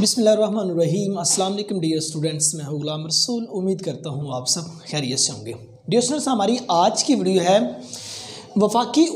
बिस्मिल्लाहिर्रहमानिर्रहीम। अस्सलाम वालेकुम डियर स्टूडेंट्स, मैं हूं गुलाम रसूल। उम्मीद करता हूं आप सब खैरियत से होंगे। डियर स्टूडेंट्स, हमारी आज की वीडियो है वफाकी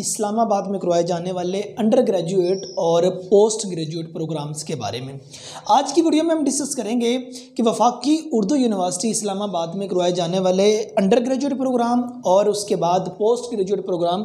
इस्लामाबाद में करवाए जाने वाले अंडर ग्रेजुएट और पोस्ट ग्रेजुएट प्रोग्राम्स के बारे में। आज की वीडियो में हम डिस्कस करेंगे कि वफाकी उर्दू यूनिवर्सिटी इस्लामाबाद में करवाए जाने वाले अंडर ग्रेजुएट प्रोग्राम और उसके बाद postgraduate program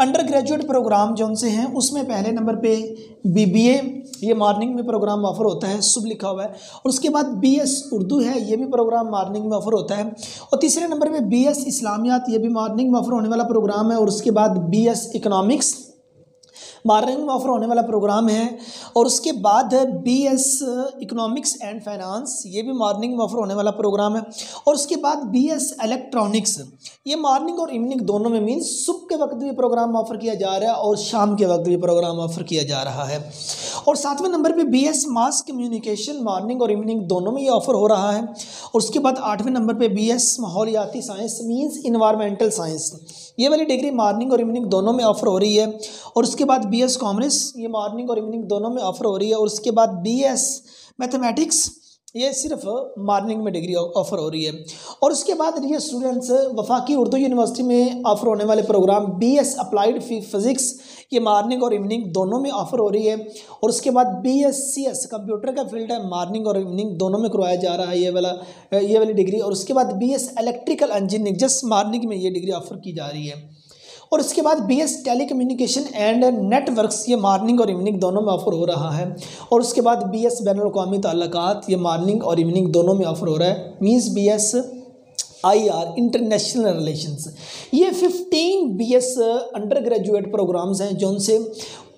undergraduate program जो उनसे हैं, उसमें पहले नंबर पे BBA, ये मॉर्निंग में प्रोग्राम ऑफर होता है, सुबह लिखा हुआ है। और उसके बाद BS उर्दू है, ये भी प्रोग्राम मॉर्निंग में ऑफर होता है। और तीसरे नंबर पे BS इस्लामियात, ये भी मॉर्निंग में ऑफर होने वाला प्रोग्राम है। और उसके बाद BS इकोनॉमिक्स मॉर्निंग में ऑफर होने वाला प्रोग्राम है। और उसके बाद BS इकोनॉमिक्स एंड फाइनेंस, ये भी मॉर्निंग में ऑफर होने वाला प्रोग्राम है। और उसके बाद BS इलेक्ट्रॉनिक्स, ये मॉर्निंग और इवनिंग दोनों में, मीन्स सुबह के वक्त भी प्रोग्राम ऑफर किया जा रहा है और शाम के वक्त भी प्रोग्राम ऑफर किया जा रहा है। और सातवें नंबर पे BS मास कम्युनिकेशन, मॉर्निंग और इवनिंग दोनों में ये ऑफर हो रहा है। और उसके बाद आठवें नंबर पे BS माहौलियाती साइंस, मीन्स इन्वायरमेंटल साइंस, ये वाली डिग्री मॉर्निंग और इवनिंग दोनों में ऑफर हो रही है। और उसके बाद BS कॉमर्स, ये मॉर्निंग और इवनिंग दोनों में ऑफर हो रही है। और उसके बाद BS मैथमेटिक्स, ये सिर्फ मॉर्निंग में डिग्री ऑफर हो रही है। और उसके बाद ये स्टूडेंट्स वफाकी उर्दू यूनिवर्सिटी में ऑफर होने वाले प्रोग्राम BS अप्लाइड फिज़िक्स, ये मॉर्निंग और इवनिंग दोनों में ऑफर हो रही है। और उसके बाद BScs कंप्यूटर का फील्ड है, मॉर्निंग और इवनिंग दोनों में करवाया जा रहा है ये वाली डिग्री। और उसके बाद BS electrical engineering, just morning में ये डिग्री ऑफर की जा रही है। और उसके बाद BS टेलीकम्युनिकेशन एंड नेटवर्क्स, ये मॉर्निंग और इवनिंग दोनों में ऑफर हो रहा है। और उसके बाद BS बैनुल-अक़वामी ताल्लुकात, ये मॉर्निंग और इवनिंग दोनों में ऑफर हो रहा है, means BS IR international relations. ये 15 BS अंडर ग्रेजुएट प्रोग्राम्स हैं जो उनसे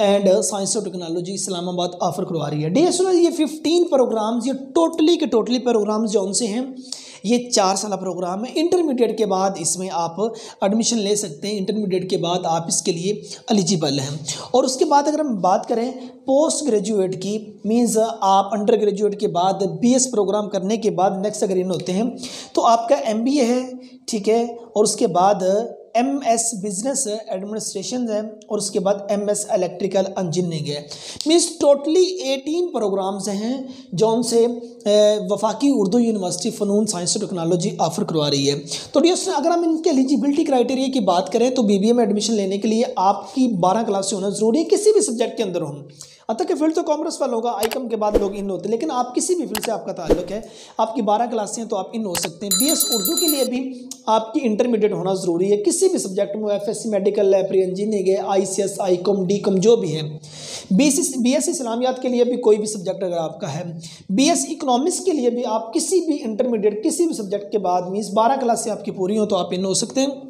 एंड साइंस और टेक्नोलॉजी इस्लामाबाद ऑफर करवा रही है। डियर स्टूडेंट्स, ये 15 प्रोग्राम्स, ये टोटली के टोटली प्रोग्राम्स जो उनसे हैं, ये 4 साल प्रोग्राम है। इंटरमीडिएट के बाद इसमें आप एडमिशन ले सकते हैं, इंटरमीडिएट के बाद आप इसके लिए एलिजिबल हैं। और उसके बाद अगर हम बात करें पोस्ट ग्रेजुएट की, मीन्स आप अंडर ग्रेजुएट के बाद BS प्रोग्राम करने के बाद नेक्स्ट अगर इन होते हैं तो आपका MBA है, ठीक है। और उसके बाद MS बिजनेस एडमिनिस्ट्रेशन है। और उसके बाद MS इलेक्ट्रिकल इंजीनियरिंग है। मीन्स टोटली 18 प्रोग्राम्स हैं जो उनसे वफाकी उर्दू यूनिवर्सिटी फ़नून साइंस और टेक्नोलॉजी ऑफर करवा रही है। तो डियर, अगर हम इनके एलिजिबिलिटी क्राइटेरिया की बात करें तो BBA में एडमिशन लेने के लिए आपकी 12 क्लास से होना ज़रूरी है, किसी भी सब्जेक्ट के अंदर हो। अतः के फील्ड तो कॉमर्स वाला होगा, ICOM के बाद लोग इन होते हैं, लेकिन आप किसी भी फील्ड से आपका ताल्लुक है, आपकी 12 क्लासें हैं तो आप इन हो सकते हैं। BS उर्दू के लिए भी आपकी इंटरमीडिएट होना ज़रूरी है, किसी भी सब्जेक्ट में, FSC मेडिकल है, प्री इंजीनियरिंग है, ICS, ICOM, DCOM जो भी है। BS इस्लामियात के लिए भी कोई भी सब्जेक्ट अगर आपका है। BS इकोनॉमिक्स के लिए भी आप किसी भी इंटरमीडिएट किसी भी सब्जेक्ट के बाद, मीन्स 12 क्लास से आपकी पूरी हो तो आप इन हो सकते हैं।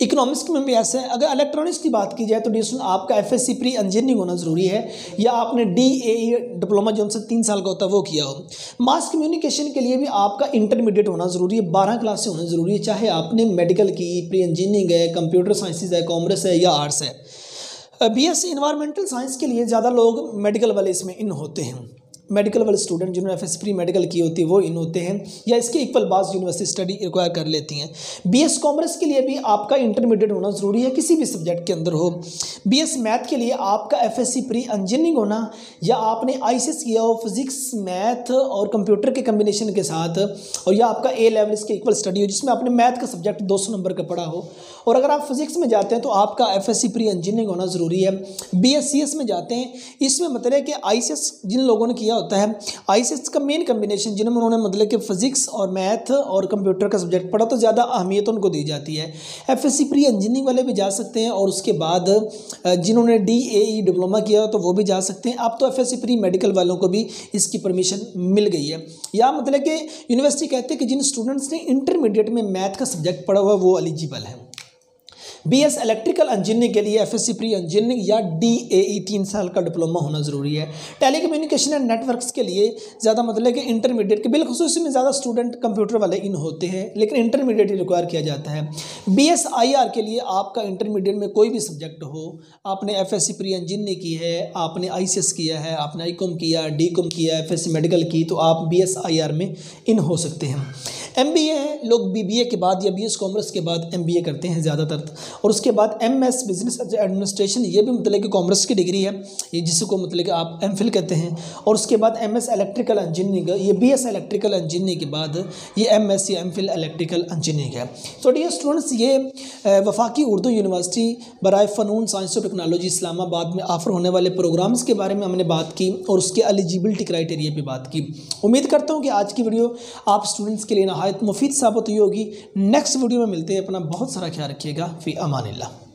इकोनॉमिक्स में भी ऐसा है। अगर इलेक्ट्रॉनिक्स की बात की जाए तो डिस्टेंस आपका FSC प्री इंजीनियरिंग होना ज़रूरी है, या आपने DAE डिप्लोमा जो उनसे 3 साल का होता है वो किया हो। मास कम्युनिकेशन के लिए भी आपका इंटरमीडिएट होना ज़रूरी है, 12 क्लास से होना ज़रूरी है, चाहे आपने मेडिकल की, प्री इंजीनियरिंग है, कंप्यूटर साइंसेज है, कॉमर्स है या आर्ट्स है। BS इन्वायरमेंटल साइंस के लिए ज़्यादा लोग मेडिकल वाले इसमें इन होते हैं, मेडिकल वाले स्टूडेंट जिन्होंने FSC प्री मेडिकल की होती है वो इन होते हैं, या इसके इक्वल बास यूनिवर्सिटी स्टडी रिक्वायर कर लेती हैं। BS कॉमर्स के लिए भी आपका इंटरमीडिएट होना ज़रूरी है, किसी भी सब्जेक्ट के अंदर हो। BS मैथ के लिए आपका FSC प्री इंजीनियरिंग होना, या आपने ICS किया हो फिज़िक्स, मैथ और कंप्यूटर के कम्बिनेशन के साथ, और या आपका A लेवल इसके इक्वल स्टडी हो जिसमें आपने मैथ का सब्जेक्ट 200 नंबर का पढ़ा हो। और अगर आप फिज़िक्स में जाते हैं तो आपका FSC प्री इंजीनियरिंग होना ज़रूरी है। BScs में जाते हैं, इसमें मतलब है कि ICS जिन लोगों ने किया होता है, ICS का मेन कम्बिनेशन जिन्होंने उन्होंने मतलब कि फ़िज़िक्स और मैथ और कंप्यूटर का सब्जेक्ट पढ़ा तो ज़्यादा अहमियत उनको दी जाती है। FSC प्री इंजीनियरिंग वाले भी जा सकते हैं, और उसके बाद जिन्होंने DAE डिप्लोमा किया तो वो भी जा सकते हैं। अब तो FSC प्री मेडिकल वालों को भी इसकी परमिशन मिल गई है। या मतलब कि यूनिवर्सिटी कहते हैं कि जिन स्टूडेंट्स ने इंटरमीडिएट में मैथ का सब्जेक्ट पढ़ा हुआ वो एलिजिबल है। BS इलेक्ट्रिकल इंजीनियरिंग के लिए FSC प्री इंजीनियरिंग या DAE 3 साल का डिप्लोमा होना ज़रूरी है। टेलीकम्युनिकेशन एंड नेटवर्क्स के लिए ज़्यादा मतलब कि इंटरमीडिएट के बिलखुसूस में ज़्यादा स्टूडेंट कंप्यूटर वाले इन होते हैं, लेकिन इंटरमीडिएट रिक्वायर किया जाता है। BS IR के लिए आपका इंटरमीडिएट में कोई भी सब्जेक्ट हो, आपने FSC प्री इंजीनियरिंग की है, आपने ICS किया है, आपने ICOM किया, DCOM किया, FSC मेडिकल की, तो आप BS IR में इन हो सकते हैं। MBA है, लोग BBA के बाद या BS कॉमर्स के बाद MBA करते हैं ज़्यादातर, और उसके बाद MS बिजनेस एडमिनिस्ट्रेशन, ये भी मतलब कि कॉमर्स की डिग्री है, ये जिसको मतलब कि आप MPhil कहते हैं, और उसके बाद MS इलेक्ट्रिकल इंजीनियरिंग, ये BS इलेक्ट्रिकल इंजीनियरिंग के बाद ये MS या MPhil इलेक्ट्रिकल इंजीनियरिंग है। तो डियर स्टूडेंट्स, ये वफाकी उर्दू यूनिवर्सिटी बराएफनून साइंस और टेक्नोलॉजी इस्लामाबाद में ऑफर होने वाले प्रोग्राम्स के बारे में हमने बात की और उसके एलिजिबिलिटी क्राइटेरिया पे बात की। उम्मीद करता हूँ कि आज की वीडियो आप स्टूडेंट्स के लिए नहायत मुफीद साबित हुई होगी। नेक्स्ट वीडियो में मिलते हैं। अपना बहुत सारा ख्याल रखिएगा। फ़ी अमानिल्लाह।